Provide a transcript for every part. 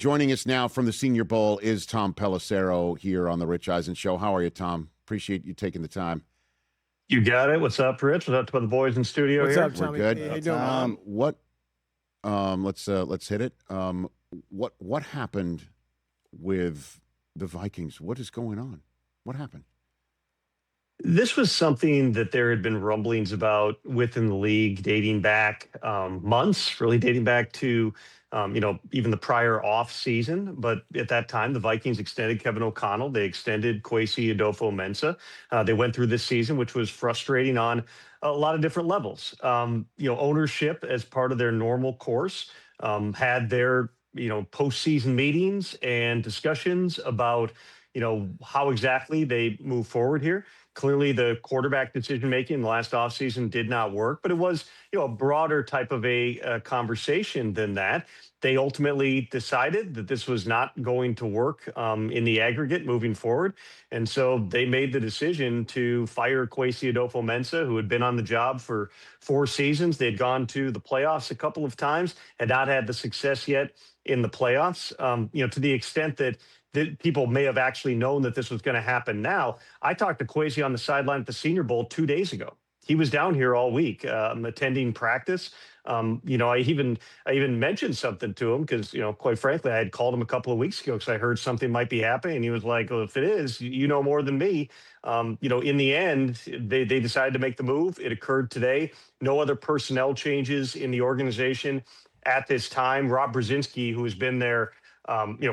Joining us now from the Senior Bowl is Tom Pelissero here on the Rich Eisen Show. How are you, Tom? Appreciate you taking the time. You got it. What's up, Rich? What's up to the boys in studio What's here? up, Tommy? We're good. Hey, how you doing? Let's hit it. What happened with the Vikings? What is going on? What happened? This was something that there had been rumblings about within the league dating back months, really dating back to even the prior off season. But at that time, the Vikings extended Kevin O'Connell. They extended Kwesi Adofo-Mensah. They went through this season, which was frustrating on a lot of different levels. Ownership, as part of their normal course, had their postseason meetings and discussions about how exactly they move forward here. Clearly, the quarterback decision-making in the last offseason did not work, but it was, a broader type of a conversation than that. They ultimately decided that this was not going to work in the aggregate moving forward. And so they made the decision to fire Kwesi Adofo-Mensah, who had been on the job for 4 seasons. They'd gone to the playoffs a couple of times, had not had the success yet in the playoffs, to the extent that people may have actually known that this was going to happen now. I talked to Kwesi on the sideline at the Senior Bowl 2 days ago. He was down here all week attending practice. I even mentioned something to him because, quite frankly, I had called him a couple of weeks ago because I heard something might be happening. And he was like, well, if it is, you know more than me. In the end, they decided to make the move. It occurred today. No other personnel changes in the organization at this time. Rob Brzezinski, who has been there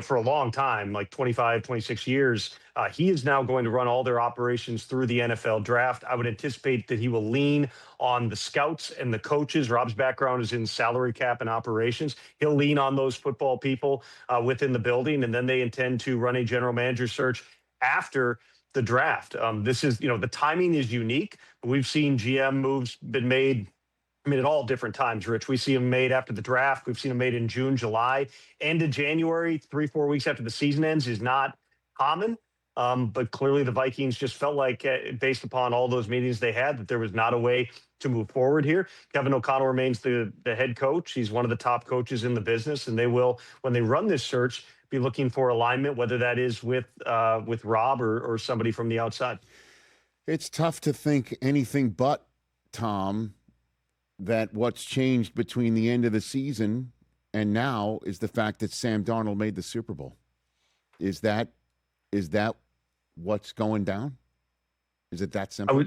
for a long time, like 25, 26 years. He is now going to run all their operations through the NFL draft. I would anticipate that he will lean on the scouts and the coaches. Rob's background is in salary cap and operations. He'll lean on those football people within the building, and then they intend to run a general manager search after the draft. This is, the timing is unique. We've seen GM moves been made at all different times, Rich. We see them made after the draft. We've seen them made in June, July, end of January, 3-4 weeks after the season ends is not common. But clearly the Vikings just felt like, based upon all those meetings they had, that there was not a way to move forward here. Kevin O'Connell remains the head coach. He's one of the top coaches in the business, and they will, when they run this search, be looking for alignment, whether that is with Rob or somebody from the outside. It's tough to think anything but, Tom, that what's changed between the end of the season and now is the fact that Sam Darnold made the Super Bowl. Is that what's going down? Is it that simple?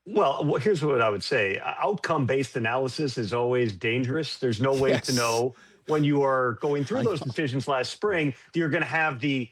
Well, here's what I would say. Outcome-based analysis is always dangerous. There's no way to know when you are going through those decisions last spring that you're going to have the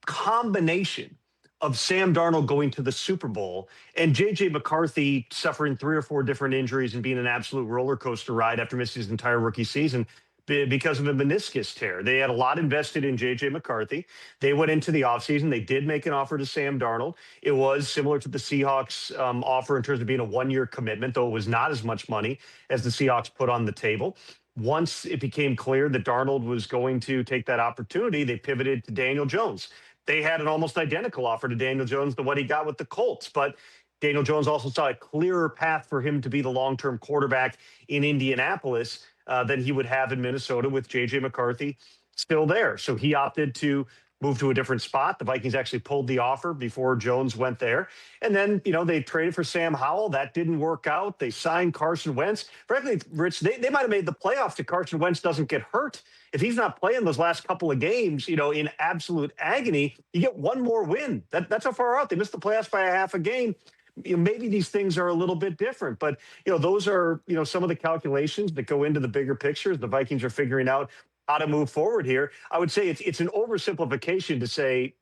combination of Sam Darnold going to the Super Bowl and J.J. McCarthy suffering 3 or 4 different injuries and being an absolute roller coaster ride after missing his entire rookie season because of a meniscus tear. They had a lot invested in J.J. McCarthy. They went into the offseason. They did make an offer to Sam Darnold. It was similar to the Seahawks offer in terms of being a 1-year commitment, though it was not as much money as the Seahawks put on the table. Once it became clear that Darnold was going to take that opportunity, they pivoted to Daniel Jones. They had an almost identical offer to Daniel Jones to what he got with the Colts, but Daniel Jones also saw a clearer path for him to be the long-term quarterback in Indianapolis than he would have in Minnesota with J.J. McCarthy still there. So he opted to move to a different spot. The Vikings actually pulled the offer before Jones went there. And then, they traded for Sam Howell. That didn't work out. They signed Carson Wentz. Frankly, Rich, they might have made the playoffs if Carson Wentz doesn't get hurt. If he's not playing those last couple of games, in absolute agony, you get one more win. That's how far out. They missed the playoffs by a half a game. Maybe these things are a little bit different, but those are some of the calculations that go into the bigger picture. The Vikings are figuring out how to move forward here. I would say it's an oversimplification to say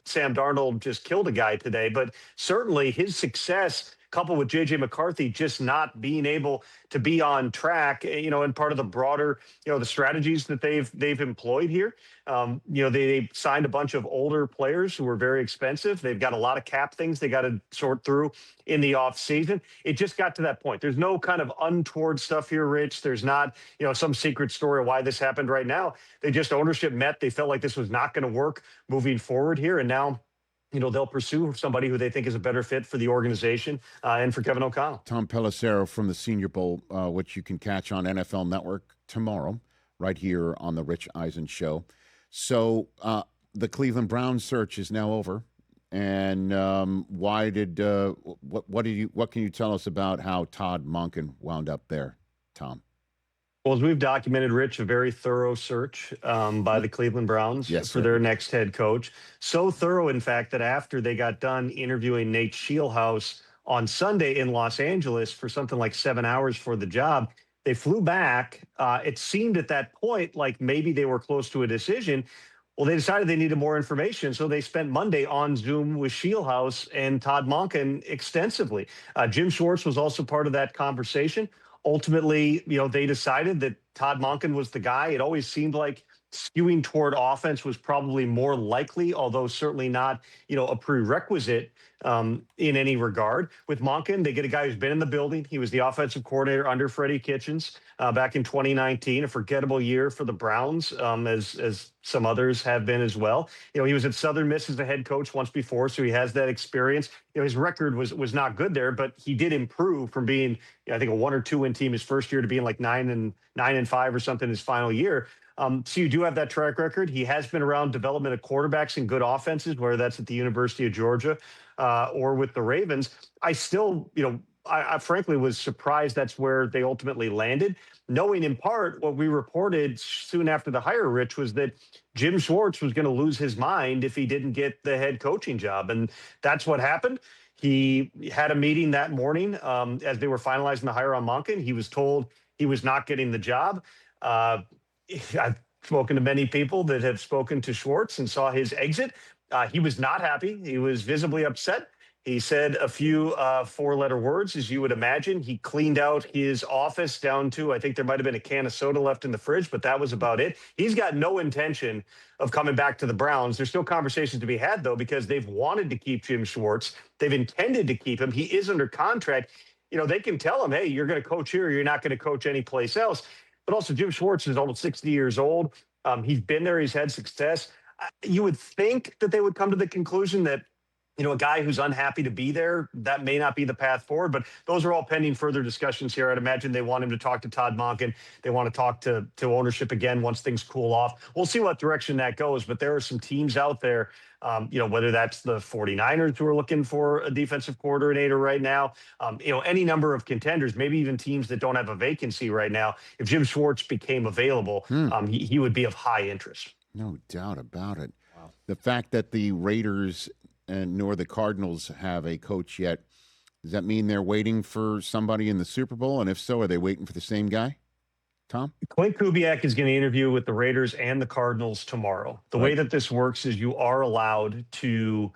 Sam Darnold just killed a guy today, but certainly his success coupled with J.J. McCarthy just not being able to be on track, and part of the broader, the strategies that they've employed here. They signed a bunch of older players who were very expensive. They've got a lot of cap things they got to sort through in the offseason. It just got to that point. There's no kind of untoward stuff here, Rich. There's not, some secret story of why this happened right now. They just ownership met. They felt like this was not going to work moving forward here. And now, they'll pursue somebody who they think is a better fit for the organization and for Kevin O'Connell. Tom Pelissero from the Senior Bowl, which you can catch on NFL Network tomorrow, right here on the Rich Eisen Show. So the Cleveland Browns search is now over. And why did what can you tell us about how Todd Monken wound up there, Tom? Well, as we've documented, Rich, a very thorough search by the Cleveland Browns Yes, for sir. their next head coach. So thorough, in fact, that after they got done interviewing Nate Scheelhaus on Sunday in Los Angeles for something like 7 hours for the job, they flew back. It seemed at that point like maybe they were close to a decision. Well, they decided they needed more information, so they spent Monday on Zoom with Scheelhaus and Todd Monken extensively. Jim Schwartz was also part of that conversation. Ultimately, they decided that Todd Monken was the guy. It always seemed like skewing toward offense was probably more likely, although certainly not, a prerequisite in any regard. With Monken, they get a guy who's been in the building. He was the offensive coordinator under Freddie Kitchens back in 2019, a forgettable year for the Browns, as some others have been as well. He was at Southern Miss as a head coach once before, so he has that experience. His record was not good there, but he did improve from being, I think, a 1 or 2 win team his first year to being like 9-5 or something his final year. So you do have that track record. He has been around development of quarterbacks in good offenses, whether that's at the University of Georgia or with the Ravens. I still, I frankly was surprised that's where they ultimately landed, knowing in part what we reported soon after the hire, Rich, was that Jim Schwartz was going to lose his mind if he didn't get the head coaching job. And that's what happened. He had a meeting that morning as they were finalizing the hire on Monken. He was told he was not getting the job. I've spoken to many people that have spoken to Schwartz and saw his exit. He was not happy. He was visibly upset. He said a few 4-letter words, as you would imagine. He cleaned out his office down to, I think there might have been a can of soda left in the fridge, but that was about it. He's got no intention of coming back to the Browns. There's still conversations to be had, though, because they've wanted to keep Jim Schwartz. They've intended to keep him. He is under contract. They can tell him, hey, you're going to coach here. You're not going to coach anyplace else. But also, Jim Schwartz is almost 60 years old. He's been there. He's had success. You would think that they would come to the conclusion that, a guy who's unhappy to be there, that may not be the path forward. But those are all pending further discussions here. I'd imagine they want him to talk to Todd Monken. They want to talk to ownership again once things cool off. We'll see what direction that goes. But there are some teams out there, whether that's the 49ers who are looking for a defensive coordinator right now, any number of contenders, maybe even teams that don't have a vacancy right now. If Jim Schwartz became available, he would be of high interest. No doubt about it. Wow. The fact that the Raiders nor the Cardinals have a coach yet, does that mean they're waiting for somebody in the Super Bowl? And if so, are they waiting for the same guy, Tom? Clint Kubiak is going to interview with the Raiders and the Cardinals tomorrow. The way that this works is you are allowed to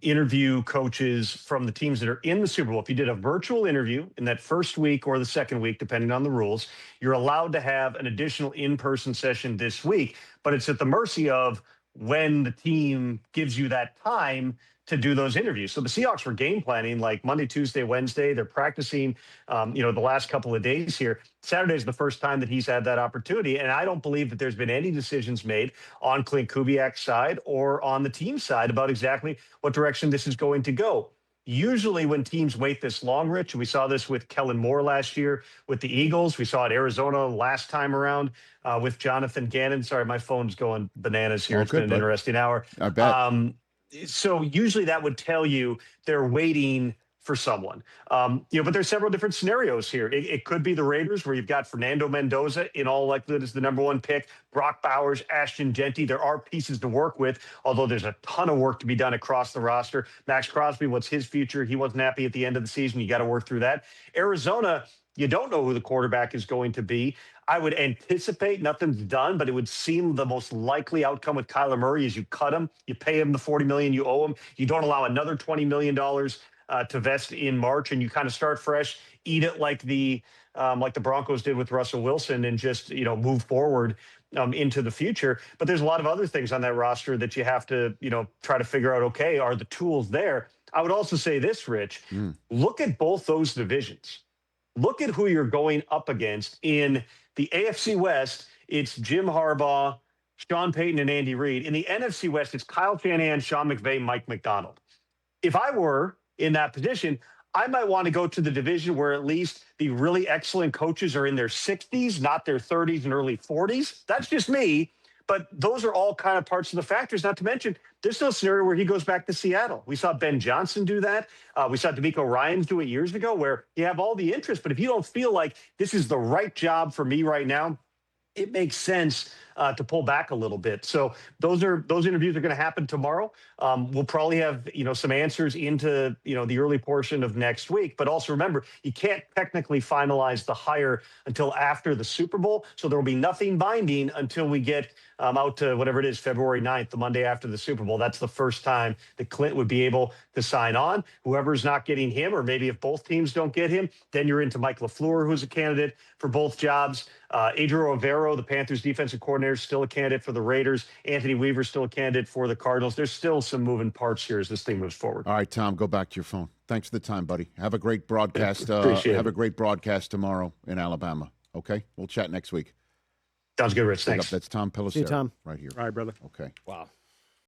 interview coaches from the teams that are in the Super Bowl. If you did a virtual interview in that first week or the second week, depending on the rules, you're allowed to have an additional in-person session this week, but it's at the mercy of when the team gives you that time to do those interviews. So the Seahawks were game planning like Monday, Tuesday, Wednesday. They're practicing, the last couple of days here. Saturday is the first time that he's had that opportunity. And I don't believe that there's been any decisions made on Clint Kubiak's side or on the team side about exactly what direction this is going to go. Usually when teams wait this long, Rich, and we saw this with Kellen Moore last year with the Eagles. We saw it Arizona last time around with Jonathan Gannon. Sorry, my phone's going bananas here. It's been an interesting hour. I bet. So usually that would tell you they're waiting for someone. But there's several different scenarios here. It could be the Raiders, where you've got Fernando Mendoza in all likelihood as the number one pick, Brock Bowers, Ashton Genty. There are pieces to work with, although there's a ton of work to be done across the roster. Max Crosby, what's his future? He wasn't happy at the end of the season. You got to work through that. Arizona, you don't know who the quarterback is going to be. I would anticipate, nothing's done, but it would seem the most likely outcome with Kyler Murray is you cut him, you pay him the $40 million you owe him, you don't allow another $20 million to vest in March, and you kind of start fresh, eat it like the Broncos did with Russell Wilson, and just move forward into the future. But there's a lot of other things on that roster that you have to try to figure out. Okay, are the tools there? I would also say this, Rich. Look at both those divisions. Look at who you're going up against in the AFC West. It's Jim Harbaugh, Sean Payton, and Andy Reid. In the NFC West, it's Kyle Shanahan, Sean McVay, Mike McDonald. If I were in that position, I might want to go to the division where at least the really excellent coaches are in their 60s, not their 30s and early 40s. That's just me. But those are all kind of parts of the factors, not to mention there's no scenario where he goes back to Seattle. We saw Ben Johnson do that. We saw D'Amico Ryans do it years ago, where you have all the interest, but if you don't feel like this is the right job for me right now, it makes sense to pull back a little bit. So those interviews are going to happen tomorrow. We'll probably have, some answers into, the early portion of next week. But also remember, you can't technically finalize the hire until after the Super Bowl. So there will be nothing binding until we get out to whatever it is, February 9th, the Monday after the Super Bowl. That's the first time that Clint would be able to sign on. Whoever's not getting him, or maybe if both teams don't get him, then you're into Mike LaFleur, who's a candidate for both jobs. Adrian Rivero, the Panthers defensive coordinator, is still a candidate for the Raiders. Anthony Weaver's still a candidate for the Cardinals. There's still some moving parts here as this thing moves forward. All right, Tom, go back to your phone. Thanks for the time, buddy. Have a great broadcast. Appreciate a great broadcast tomorrow in Alabama. Okay? We'll chat next week. Sounds good, Rich. Thanks. That's Tom Pelissero. See you, Tom. Right here. All right, brother. Okay. Wow.